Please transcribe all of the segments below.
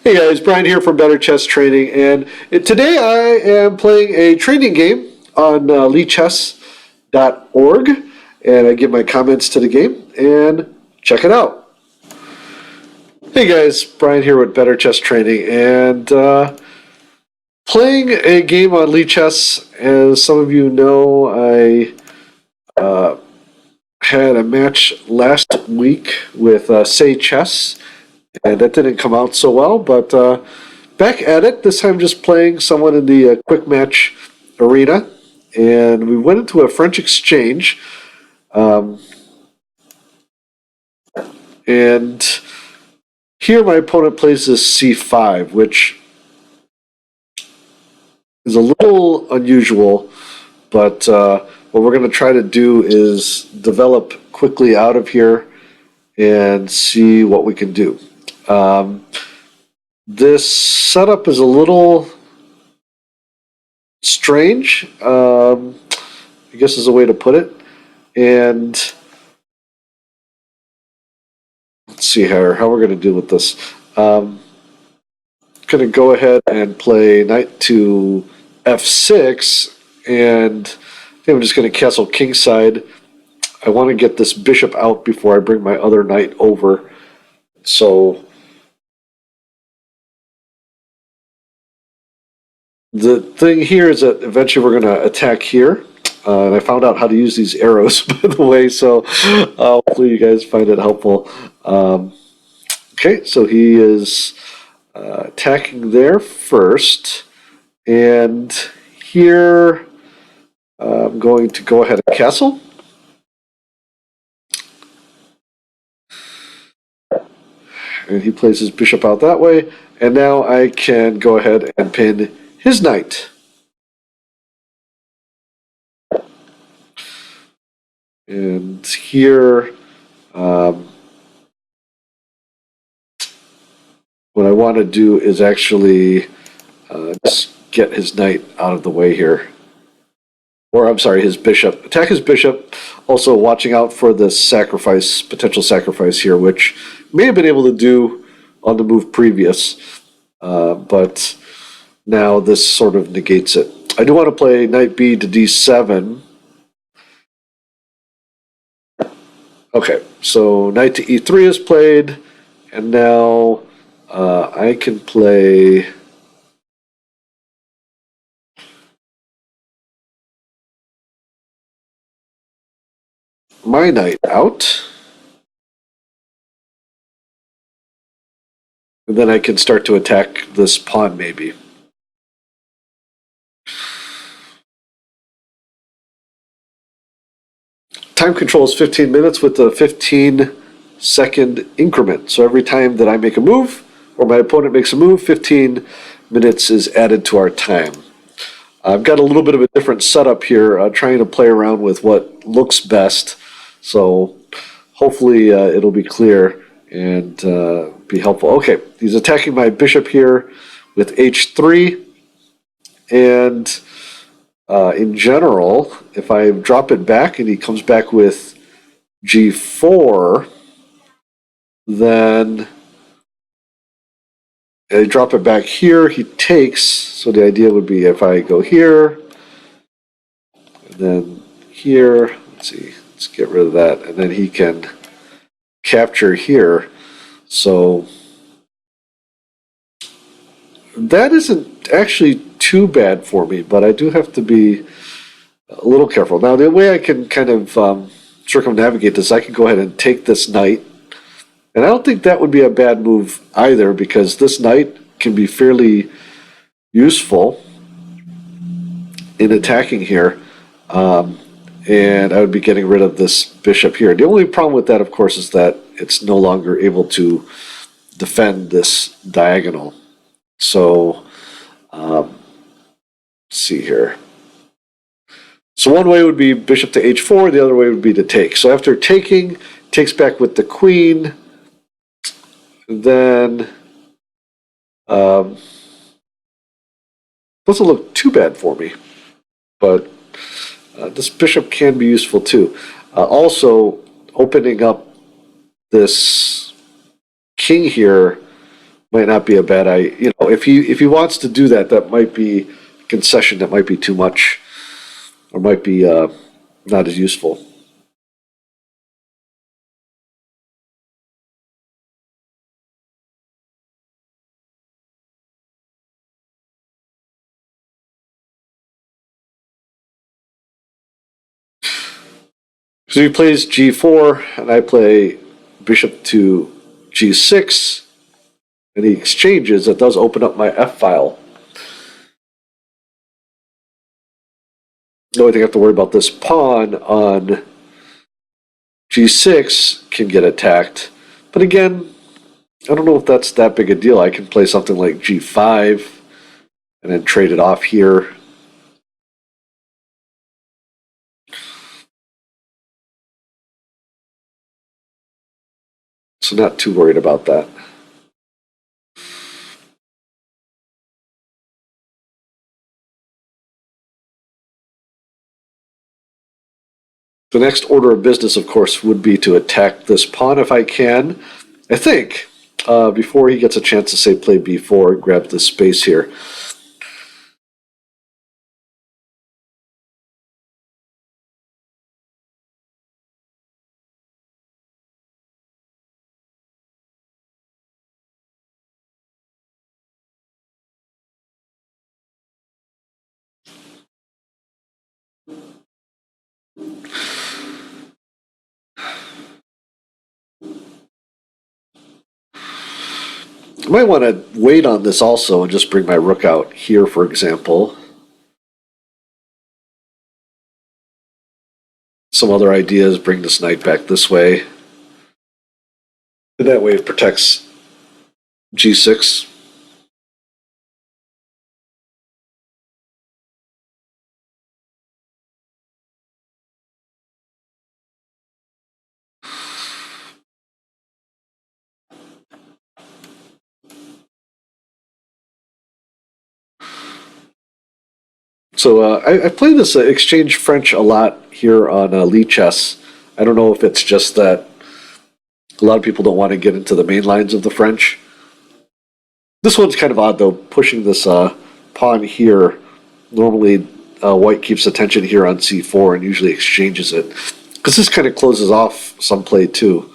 Hey guys, Brian here from Better Chess Training, and today I am playing a training game on leechess.org, and I give my comments to the game, and check it out. Hey guys, Brian here with Better Chess Training, and playing a game on Leechess. As some of you know, I had a match last week with Say Chess, and that didn't come out so well, but back at it, this time just playing someone in the quick match arena, and we went into a French exchange, and here my opponent plays this c5, which is a little unusual, but what we're going to try to do is develop quickly out of here and see what we can do. This setup is a little strange, I guess is a way to put it. And let's see how we're going to deal with this. Going to go ahead and play knight to f6, and I think I'm just going to castle kingside. I want to get this bishop out before I bring my other knight over. So the thing here is that eventually we're going to attack here. And I found out how to use these arrows, by the way, so hopefully you guys find it helpful. Okay, so he is attacking there first. And here I'm going to go ahead and castle. And he plays his bishop out that way. And now I can go ahead and pin his knight. And here, what I want to do is actually just get his knight out of the way here. Or, I'm sorry, his bishop. Attack his bishop. Also watching out for this sacrifice, potential sacrifice here, which may have been able to do on the move previous. But now this sort of negates it. I do want to play knight b to d7. Okay, so knight to e3 is played, and now I can play my knight out, and then I can start to attack this pawn maybe. Time control is 15 minutes with a 15-second increment. So every time that I make a move, or my opponent makes a move, 15 minutes is added to our time. I've got a little bit of a different setup here, trying to play around with what looks best. So hopefully it'll be clear and be helpful. Okay, he's attacking my bishop here with h3. And in general, if I drop it back and he comes back with g4, then I drop it back here, he takes. So the idea would be if I go here, and then here, let's see, let's get rid of that, and then he can capture here. So that isn't actually too bad for me, but I do have to be a little careful. Now, the way I can kind of circumnavigate this, I can go ahead and take this knight. And I don't think that would be a bad move either, because this knight can be fairly useful in attacking here. And I would be getting rid of this bishop here. The only problem with that, of course, is that it's no longer able to defend this diagonal. So, let's see here. So one way would be bishop to h4, the other way would be to take. So after taking, takes back with the queen, then doesn't look too bad for me. But this bishop can be useful too. Also, opening up this king here might not be a bad idea. You know, if he wants to do that, that might be a concession that might be too much, or might be not as useful. So he plays g4, and I play bishop to g6, and he exchanges. That does open up my f file. The only thing I have to worry about, this pawn on g6 can get attacked. But again, I don't know if that's that big a deal. I can play something like g5 and then trade it off here. So not too worried about that. The next order of business, of course, would be to attack this pawn if I can. I think, before he gets a chance to, say, play b4, grab this space here. I might want to wait on this also and just bring my rook out here, for example. Some other ideas, bring this knight back this way. And that way it protects g6. So I play this exchange French a lot here on Lee Chess. I don't know if it's just that a lot of people don't want to get into the main lines of the French. This one's kind of odd, though, pushing this pawn here. Normally, white keeps attention here on c4 and usually exchanges it, because this kind of closes off some play, too.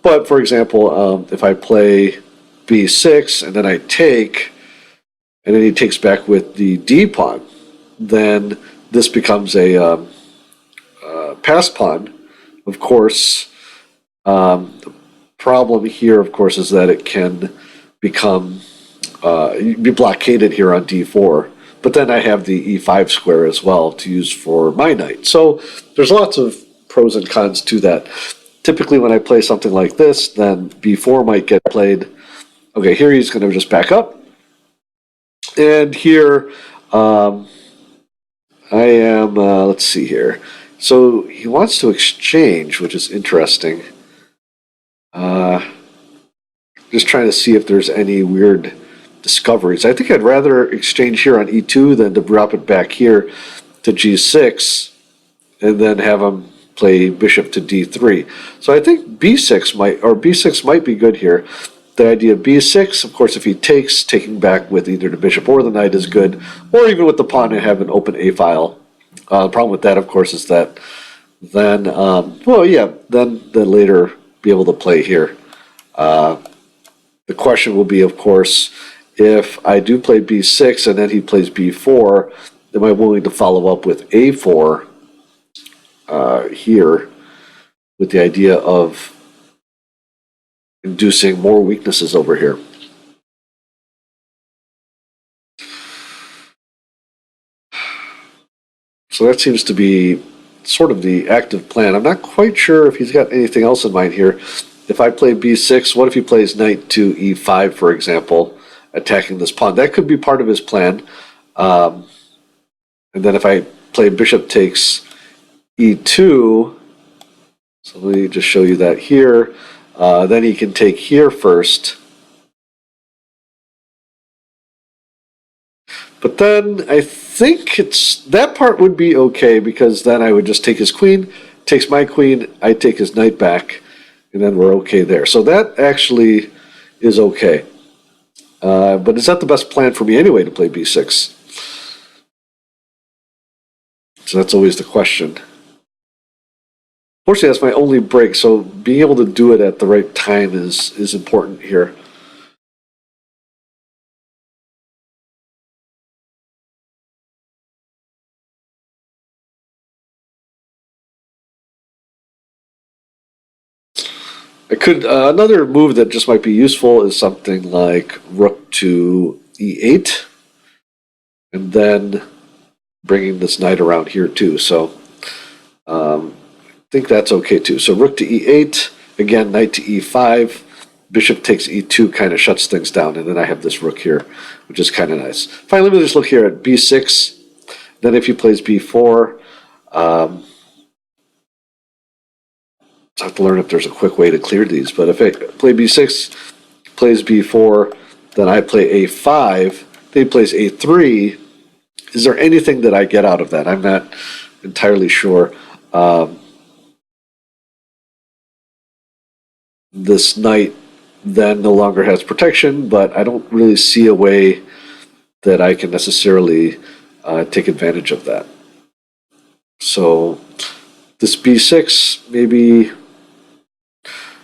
But, for example, if I play b6 and then I take, and then he takes back with the d pawn, then this becomes a pass pawn. Of course, the problem here, of course, is that it can become be blockaded here on d4. But then I have the e5 square as well to use for my knight. So there's lots of pros and cons to that. Typically, when I play something like this, then b4 might get played. Okay, here he's going to just back up. And here I am, let's see here. So he wants to exchange, which is interesting. Just trying to see if there's any weird discoveries. I think I'd rather exchange here on e2 than to drop it back here to g6 and then have him play bishop to d3. So I think b6 might be good here. The idea of b6, of course, if he takes, taking back with either the bishop or the knight is good, or even with the pawn and have an open a file. The problem with that, of course, is that then, then later be able to play here. The question will be, of course, if I do play b6 and then he plays b4, am I willing to follow up with a4 here with the idea of inducing more weaknesses over here? So that seems to be sort of the active plan. I'm not quite sure if he's got anything else in mind here. If I play b6, what if he plays knight to e5, for example, attacking this pawn? That could be part of his plan. And then if I play bishop takes e2, so let me just show you that here. Then he can take here first. But then I think that part would be okay, because then I would just take his queen, takes my queen, I take his knight back, and then we're okay there. So that actually is okay. But is that the best plan for me anyway to play b6? So that's always the question. Fortunately, that's my only break, so being able to do it at the right time is important here. I could another move that just might be useful is something like rook to e8, and then bringing this knight around here too. So I think that's okay too. So rook to e8, again knight to e5, bishop takes e2, kind of shuts things down, and then I have this rook here, which is kind of nice. Finally, let me just look here at b6. Then if he plays b4, I have to learn if there's a quick way to clear these. But if I play b6, plays b4, then I play a5, then he plays a3. Is there anything that I get out of that? I'm not entirely sure. This knight then no longer has protection, but I don't really see a way that I can necessarily take advantage of that. So this b6, maybe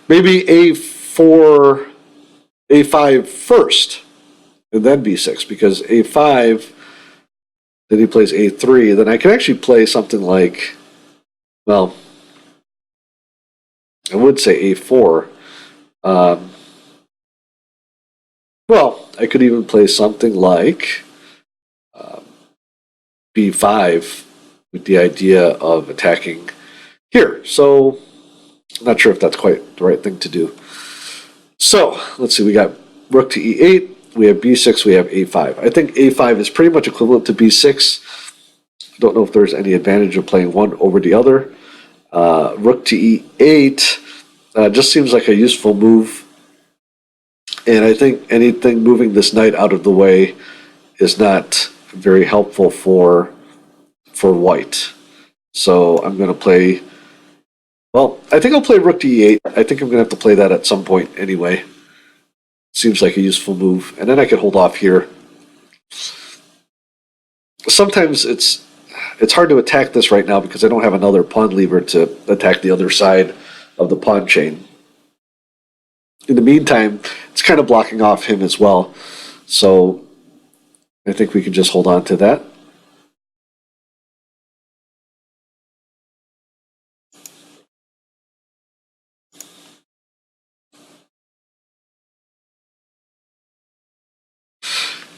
a4, a5 first, and then b6, because a5, then he plays a3, then I can actually play something like, well, I would say a4. Well, I could even play something like b5 with the idea of attacking here. So I'm not sure if that's quite the right thing to do. So let's see, we got rook to e8, we have b6, we have a5. I think a5 is pretty much equivalent to b6. I don't know if there's any advantage of playing one over the other. Rook to e8 just seems like a useful move. And I think anything moving this knight out of the way is not very helpful for white. So I'm going to play, well, I think I'll play rook to e8. I think I'm going to have to play that at some point anyway. Seems like a useful move. And then I can hold off here. Sometimes it's hard to attack this right now because I don't have another pawn lever to attack the other side of the pawn chain. In the meantime, it's kind of blocking off him as well. So I think we can just hold on to that.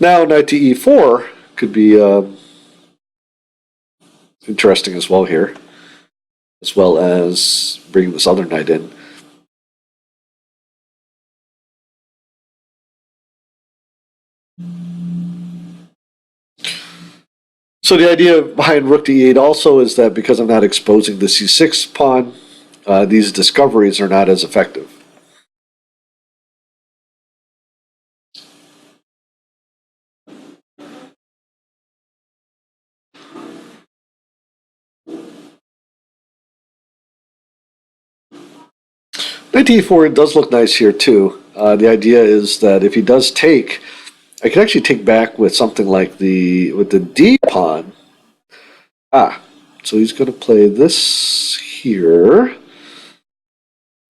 Now knight to e4 could be interesting as well here, as well as bringing this other knight in. So the idea behind rook to e8 also is that because I'm not exposing the c6 pawn, these discoveries are not as effective. Knight to e4 does look nice here too. The idea is that if he does take, I can actually take back with something like with the d pawn. So he's going to play this here.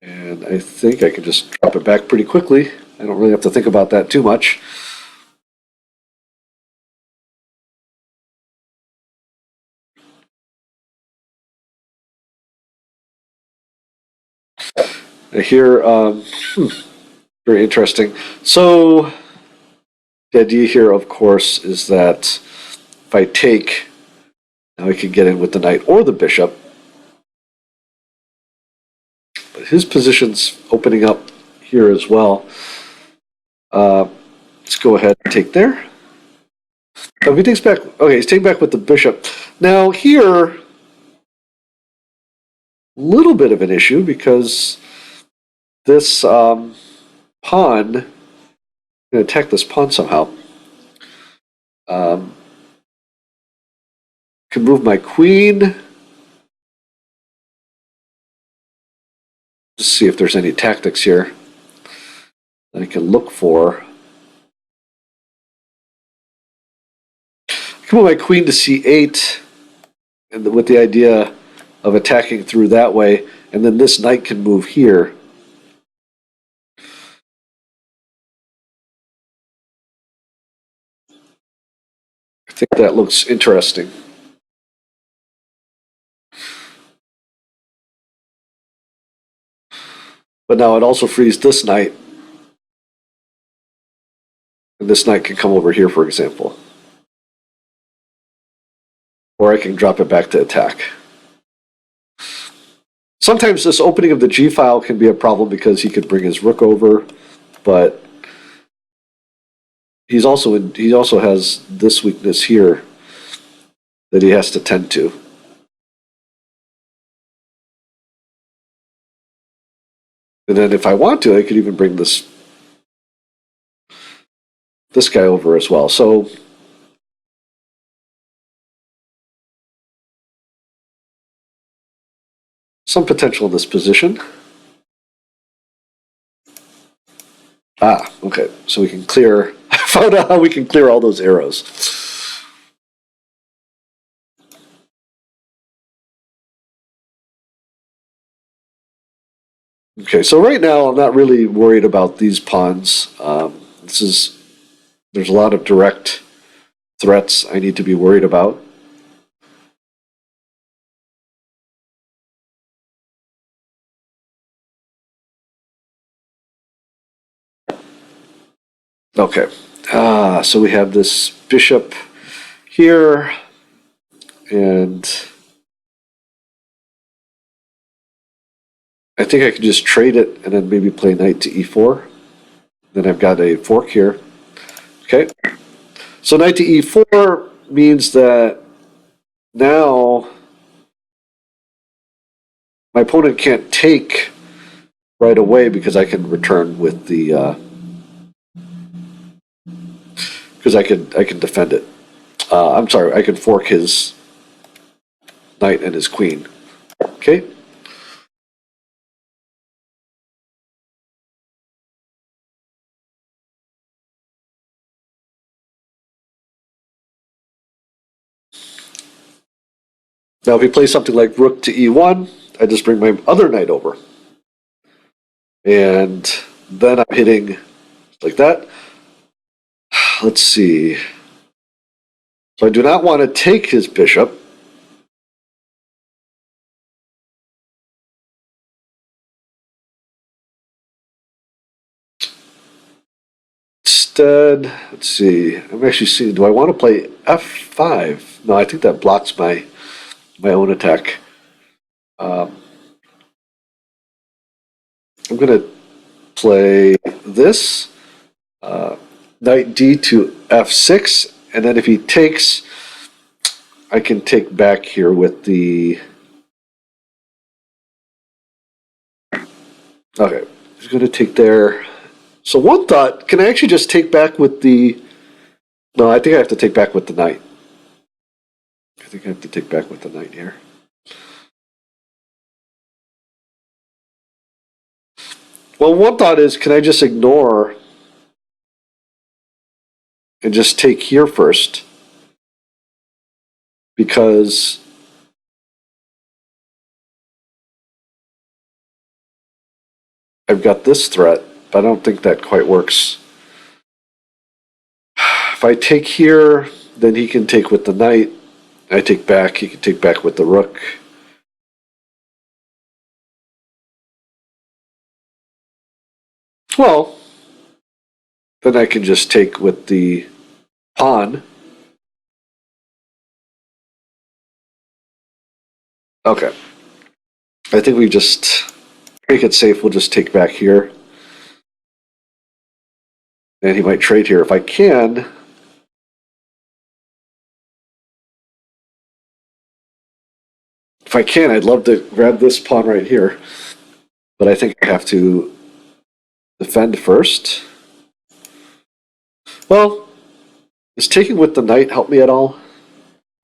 And I think I can just drop it back pretty quickly. I don't really have to think about that too much. Here, very interesting. So the idea here, of course, is that if I take, now I can get in with the knight or the bishop. But his position's opening up here as well. Let's go ahead and take there. So if he takes back, okay, he's taking back with the bishop. Now here, a little bit of an issue because this pawn, I'm going to attack this pawn somehow. Can move my queen. Let's see if there's any tactics here. I can look for. I can move my queen to c8, and with the idea of attacking through that way, and then this knight can move here. I think that looks interesting. But now it also frees this knight. And this knight can come over here, for example. Or I can drop it back to attack. Sometimes this opening of the G file can be a problem because he could bring his rook over, but he also has this weakness here that he has to tend to. And then if I want to, I could even bring this guy over as well. So some potential in this position. Ah, okay. So we can clear. I found out how we can clear all those arrows. Okay, so right now I'm not really worried about these pawns. There's a lot of direct threats I need to be worried about. Okay, so we have this bishop here, and I think I could just trade it and then maybe play knight to e4. Then I've got a fork here. Okay, so knight to e4 means that now my opponent can't take right away because I can return with the because I can defend it. I'm sorry, I can fork his knight and his queen. Okay. Now, if he plays something like rook to e1, I just bring my other knight over. And then I'm hitting like that. Let's see. So I do not want to take his bishop. Instead, let's see. I'm actually seeing, do I want to play f5? No, I think that blocks my own attack. I'm going to play this. Knight d to f6. And then if he takes, I can take back here with the... Okay, he's going to take there. So one thought, can I actually just take back with the... No, I think I have to take back with the knight. I think I have to take back with the knight here. Well, one thought is, can I just ignore and just take here first? Because I've got this threat, but I don't think that quite works. If I take here, then he can take with the knight. I take back, he can take back with the rook. Well, then I can just take with the pawn. Okay. I think we just make it safe. We'll just take back here. And he might trade here. If I can, I'd love to grab this pawn right here. But I think I have to defend first. Well, does taking with the knight help me at all?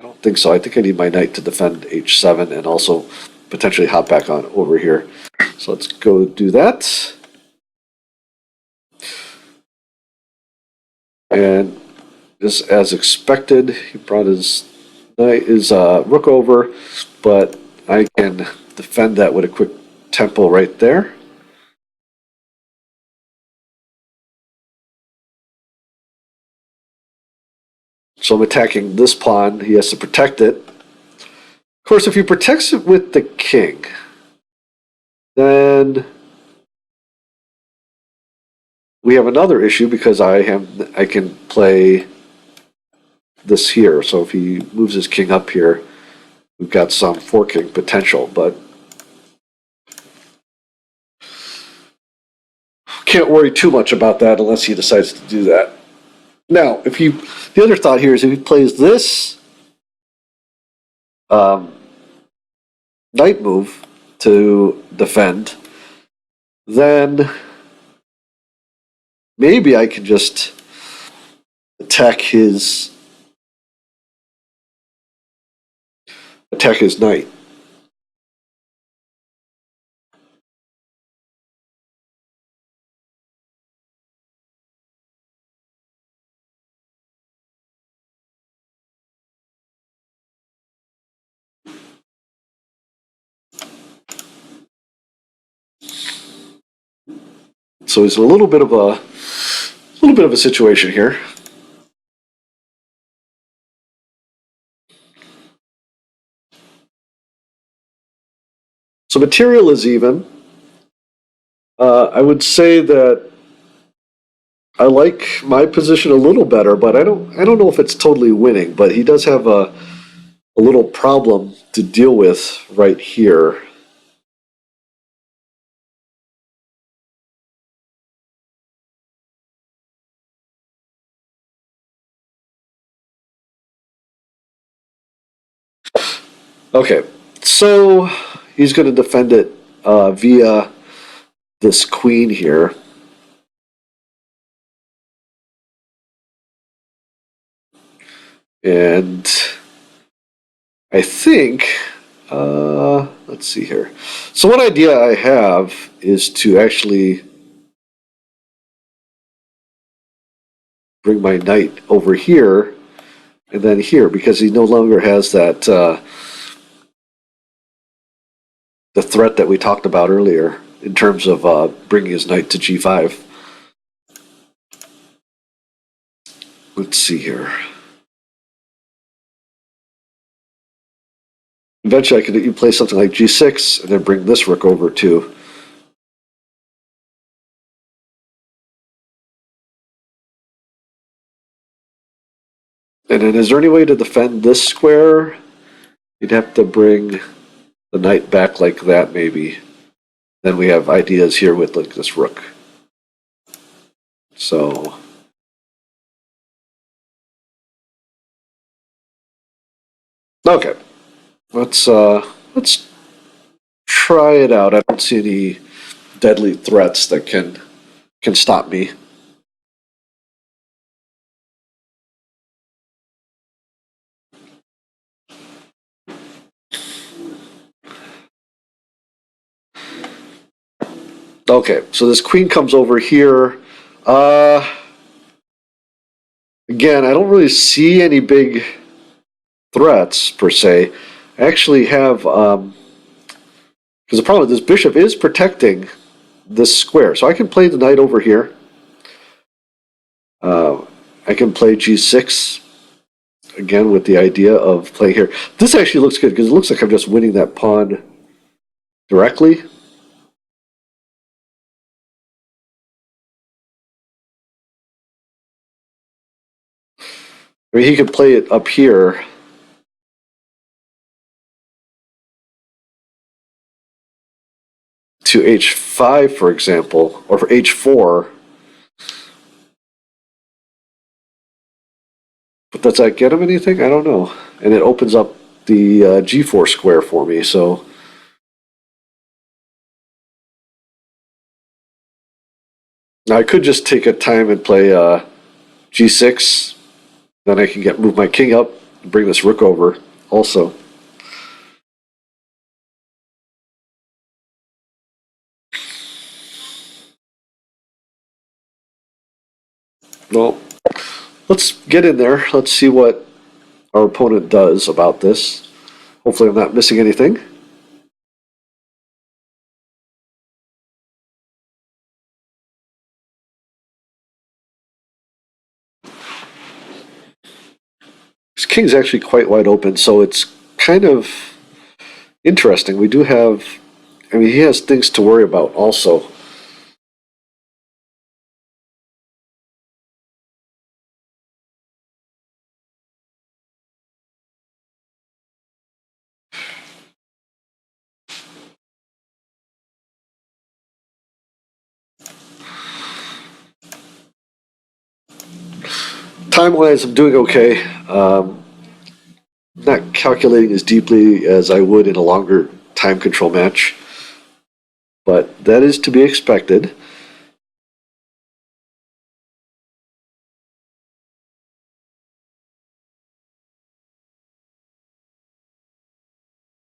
I don't think so. I think I need my knight to defend h7 and also potentially hop back on over here. So let's go do that. And just as expected, he brought his rook over, but I can defend that with a quick tempo right there. So I'm attacking this pawn. He has to protect it. Of course, if he protects it with the king, then we have another issue because I can play this here. So if he moves his king up here, we've got some forking potential, but can't worry too much about that unless he decides to do that. Now, the other thought here is if he plays this um, knight move to defend, then maybe I can just attack his knight. So it's a little bit of a situation here. So material is even. I would say that I like my position a little better, but I don't know if it's totally winning. But he does have a little problem to deal with right here. Okay, so he's going to defend it via this queen here. And I think, let's see here. So one idea I have is to actually bring my knight over here and then here because he no longer has that the threat that we talked about earlier in terms of bringing his knight to g5. Let's see here. Eventually, I could play something like g6 and then bring this rook over too. And then, is there any way to defend this square? You'd have to bring the knight back like that, maybe. Then we have ideas here with like this rook. So okay, let's try it out. I don't see any deadly threats that can stop me. Okay, so this queen comes over here. Again, I don't really see any big threats per se. I actually have because the problem is this bishop is protecting this square, so I can play the knight over here. I can play g6 again with the idea of playing here. This actually looks good because it looks like I'm just winning that pawn directly. I mean, he could play it up here. To h5, for example, or for h4. But does that get him anything? I don't know. And it opens up the g4 square for me, so. Now I could just take a time and play g6. Then I can move my king up and bring this rook over also. Well, let's get in there. Let's see what our opponent does about this. Hopefully I'm not missing anything. This king's actually quite wide open, so it's kind of interesting. We do have, I mean, he has things to worry about also. Time-wise, I'm doing okay. Not calculating as deeply as I would in a longer time control match, but that is to be expected.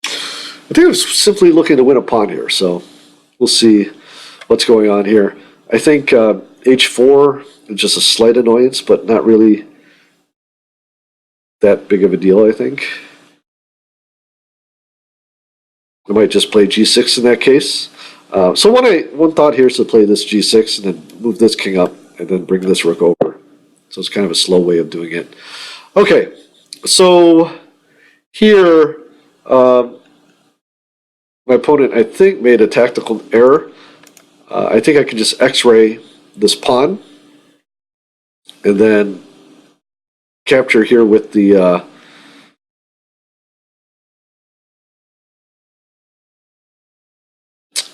I think I was simply looking to win a pawn here, so we'll see what's going on here. I think h4 is just a slight annoyance, but not really that big of a deal, I think. I might just play g6 in that case. So one thought here is to play this g6 and then move this king up and then bring this rook over. So it's kind of a slow way of doing it. Okay, so here my opponent, I think, made a tactical error. I think I can just x-ray this pawn and then capture here with the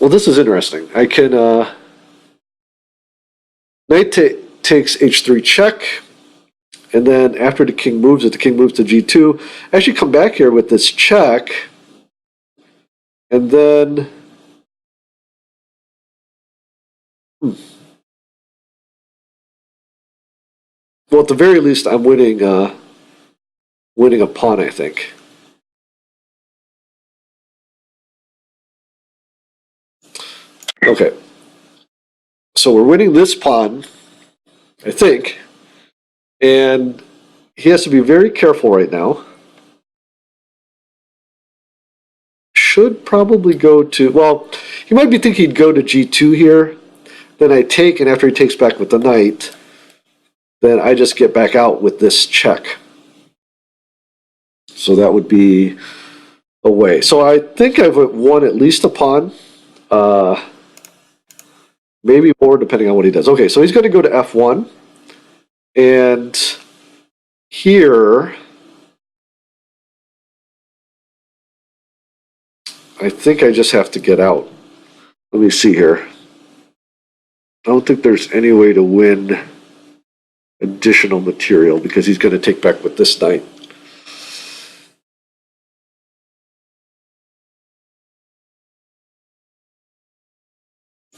well, this is interesting. I can knight takes h3 check, and then after the king moves, if the king moves to g2, I actually come back here with this check, and then well, at the very least, I'm winning winning a pawn, I think. Okay, so we're winning this pawn, I think, and he has to be very careful right now. Should probably go to, well, he might be thinking he'd go to g2 here. Then I take, and after he takes back with the knight, then I just get back out with this check. So that would be a way. So I think I've won at least a pawn. Maybe more depending on what he does. Okay, so he's going to go to f1. And here, I think I just have to get out. Let me see here. I don't think there's any way to win additional material because he's going to take back with this knight.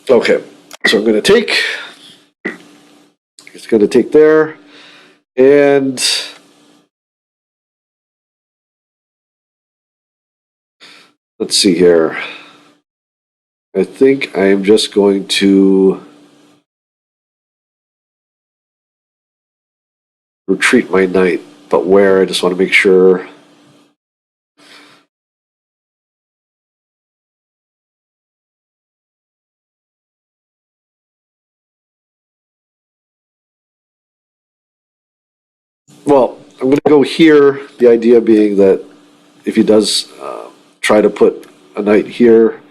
Okay, so I'm going to take. It's going to take there. And let's see here. I think I am just going to retreat my knight, but where? I just want to make sure. Well, I'm going to go here, the idea being that if he does try to put a knight here,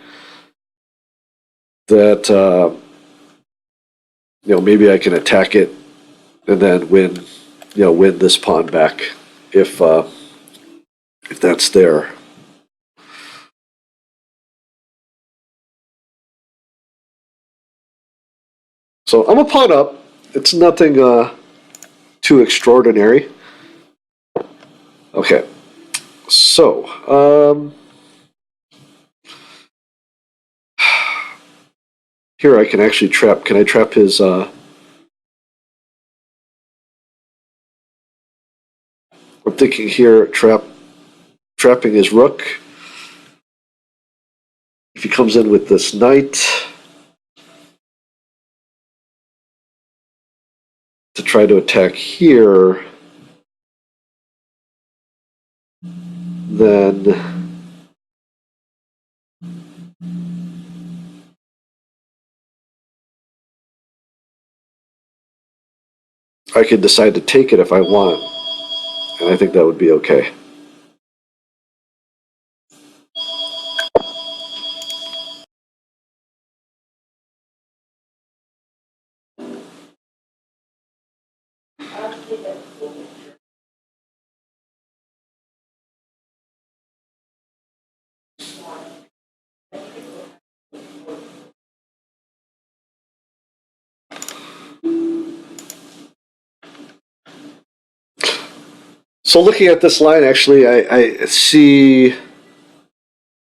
that maybe I can attack it and then win this pawn back if that's there. So I'm a pawn up. It's nothing too extraordinary. Okay, so here I can actually trap. Can I trap his? I'm thinking here trapping his rook. If he comes in with this knight, to try to attack here, then I could decide to take it if I want, and I think that would be okay. So looking at this line, actually, I see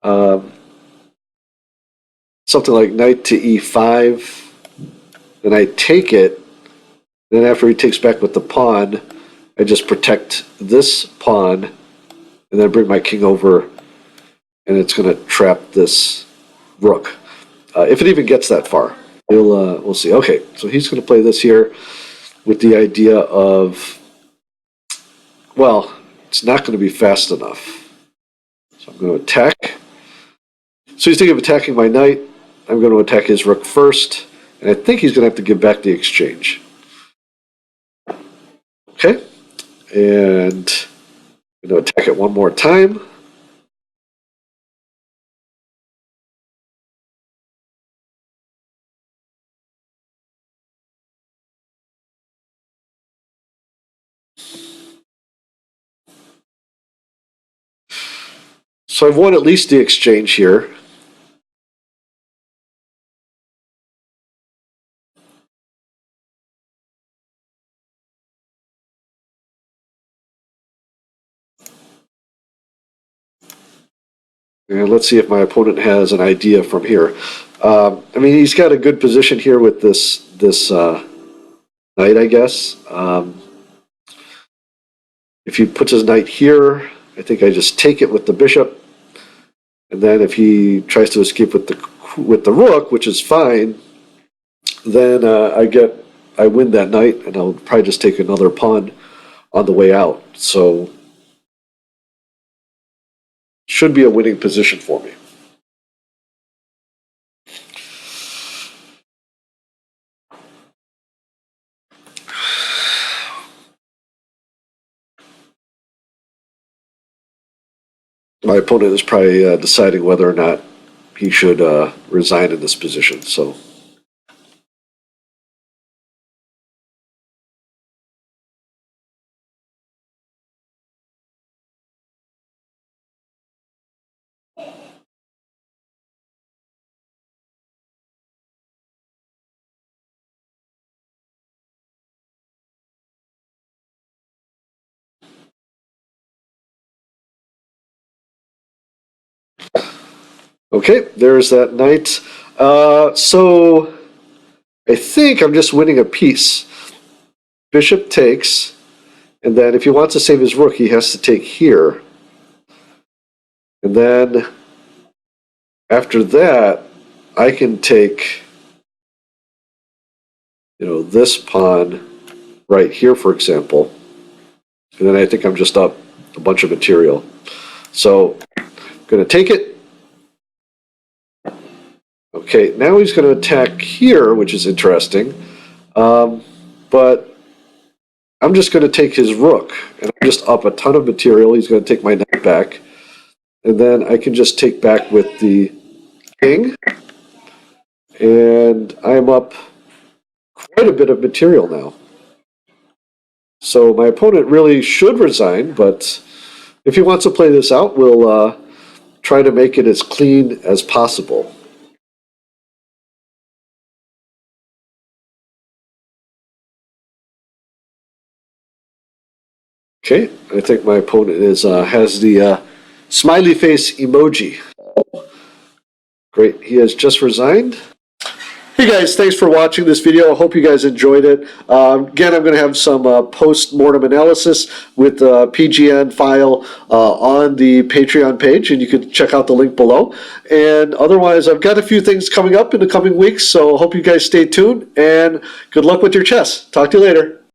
something like knight to e5, and I take it. Then after he takes back with the pawn, I just protect this pawn, and then bring my king over, and it's going to trap this rook. If it even gets that far, we'll see. Okay, so he's going to play this here with the idea of, well, it's not going to be fast enough. So I'm going to attack. So he's thinking of attacking my knight. I'm going to attack his rook first, and I think he's going to have to give back the exchange. Okay, and I'm going to attack it one more time. So I've won at least the exchange here. And let's see if my opponent has an idea from here. I mean, he's got a good position here with this knight, I guess. If he puts his knight here, I think I just take it with the bishop. And then if he tries to escape with the rook, which is fine, then I win that knight, and I'll probably just take another pawn on the way out. So should be a winning position for me. My opponent is probably deciding whether or not he should resign in this position. So. Okay, there's that knight. So I think I'm just winning a piece. Bishop takes, and then if he wants to save his rook, he has to take here. And then after that, I can take, this pawn right here, for example. And then I think I'm just up a bunch of material. So I'm going to take it. Okay, now he's going to attack here, which is interesting. But I'm just going to take his rook, and I'm just up a ton of material. He's going to take my knight back. And then I can just take back with the king. And I'm up quite a bit of material now. So my opponent really should resign, but if he wants to play this out, we'll try to make it as clean as possible. Okay, I think my opponent has the smiley face emoji. Great, he has just resigned. Hey guys, thanks for watching this video. I hope you guys enjoyed it. Again, I'm going to have some post-mortem analysis with the PGN file on the Patreon page, and you can check out the link below. And otherwise, I've got a few things coming up in the coming weeks, so I hope you guys stay tuned, and good luck with your chess. Talk to you later.